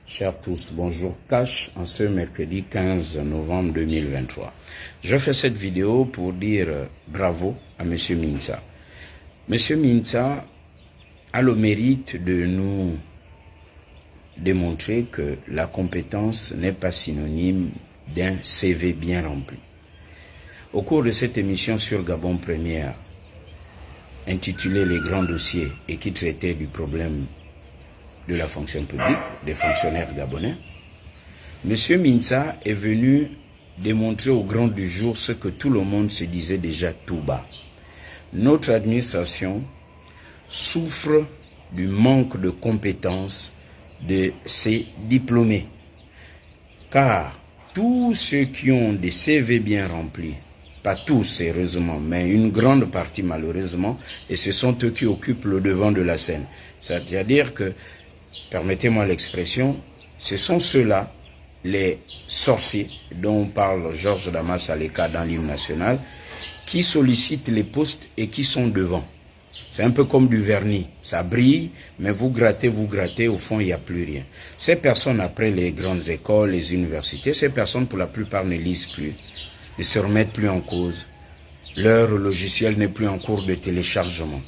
Chers tous, bonjour Cash, en ce mercredi 15 novembre 2023. Je fais cette vidéo pour dire bravo à M. Mintsa. M. Mintsa a le mérite de nous démontrer que la compétence n'est pas synonyme d'un CV bien rempli. Au cours de cette émission sur Gabon Première, intitulée Les grands dossiers et qui traitait du problème de la fonction publique, des fonctionnaires gabonais, M. Mintsa est venu démontrer au grand du jour ce que tout le monde se disait déjà tout bas. Notre administration souffre du manque de compétences de ses diplômés. Car tous ceux qui ont des CV bien remplis, pas tous heureusement, mais une grande partie malheureusement, et ce sont eux qui occupent le devant de la scène. C'est-à-dire que, permettez-moi l'expression, ce sont ceux-là, les sorciers, dont parle Georges Damas Aleka dans l'hymne national, qui sollicitent les postes et qui sont devant. C'est un peu comme du vernis, ça brille, mais vous grattez, au fond il n'y a plus rien. Ces personnes, après les grandes écoles, les universités, ces personnes pour la plupart ne lisent plus, ne se remettent plus en cause. Leur logiciel n'est plus en cours de téléchargement.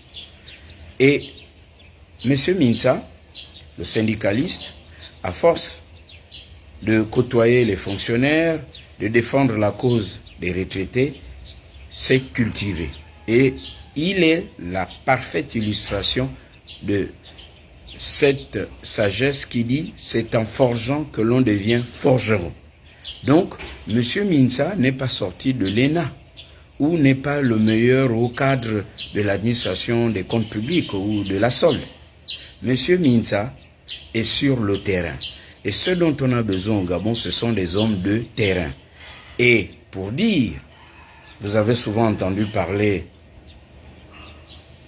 Et M. Mintsa, le syndicaliste, à force de côtoyer les fonctionnaires, de défendre la cause des retraités, s'est cultivé. Et il est la parfaite illustration de cette sagesse qui dit « c'est en forgeant que l'on devient forgeron ». Donc, M. Mintsa n'est pas sorti de l'ENA ou n'est pas le meilleur au cadre de l'administration des comptes publics ou de la solde. M. Mintsa est sur le terrain. Et ce dont on a besoin au Gabon, ce sont des hommes de terrain. Et pour dire, vous avez souvent entendu parler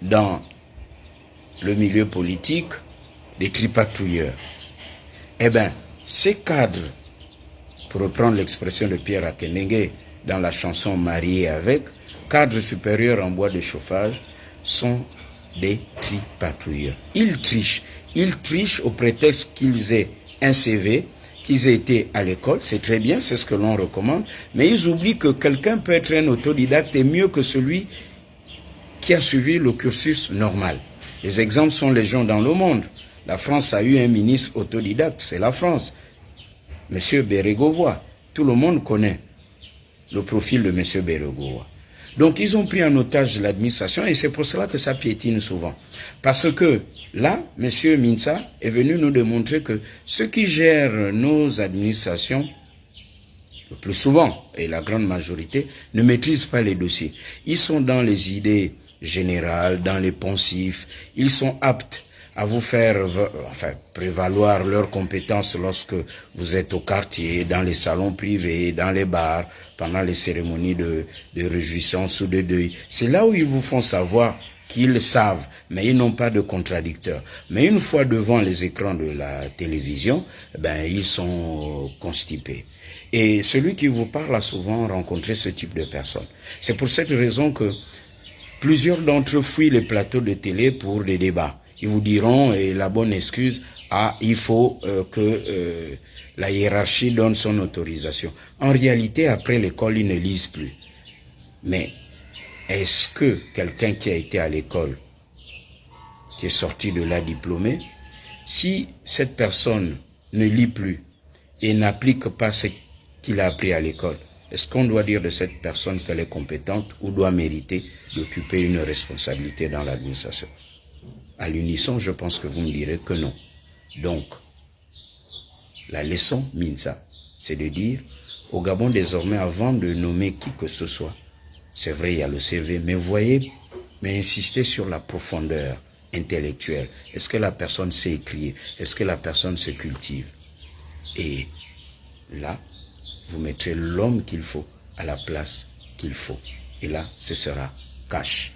dans le milieu politique des tripatouilleurs. Eh bien, ces cadres, pour reprendre l'expression de Pierre Akenenge dans la chanson Marié avec, cadres supérieurs en bois de chauffage, sont des tripatouilleurs. Ils trichent au prétexte qu'ils aient un CV, qu'ils aient été à l'école, c'est très bien, c'est ce que l'on recommande, mais ils oublient que quelqu'un peut être un autodidacte et mieux que celui qui a suivi le cursus normal. Les exemples sont légion dans le monde. La France a eu un ministre autodidacte, c'est la France. M. Bérégovoy, tout le monde connaît le profil de M. Bérégovoy. Donc ils ont pris en otage l'administration et c'est pour cela que ça piétine souvent. Parce que là, M. Mintsa est venu nous démontrer que ceux qui gèrent nos administrations, le plus souvent, et la grande majorité, ne maîtrisent pas les dossiers. Ils sont dans les idées générales, dans les poncifs, ils sont aptes à vous faire prévaloir leurs compétences lorsque vous êtes au quartier, dans les salons privés, dans les bars, pendant les cérémonies de réjouissance ou de deuil. C'est là où ils vous font savoir qu'ils savent, mais ils n'ont pas de contradicteurs. Mais une fois devant les écrans de la télévision, ils sont constipés. Et celui qui vous parle a souvent rencontré ce type de personnes. C'est pour cette raison que plusieurs d'entre eux fuient les plateaux de télé pour des débats. Ils vous diront, et la bonne excuse, il faut que la hiérarchie donne son autorisation. En réalité, après l'école, ils ne lisent plus. Mais est-ce que quelqu'un qui a été à l'école, qui est sorti de là diplômé, si cette personne ne lit plus et n'applique pas ce qu'il a appris à l'école, est-ce qu'on doit dire de cette personne qu'elle est compétente ou doit mériter d'occuper une responsabilité dans l'administration? À l'unisson, je pense que vous me direz que non. Donc, la leçon Mintsa, c'est de dire au Gabon désormais, avant de nommer qui que ce soit, c'est vrai, il y a le CV, mais voyez, mais insistez sur la profondeur intellectuelle. Est-ce que la personne sait écrire? Est-ce que la personne se cultive? Et là, vous mettrez l'homme qu'il faut à la place qu'il faut. Et là, ce sera Cash.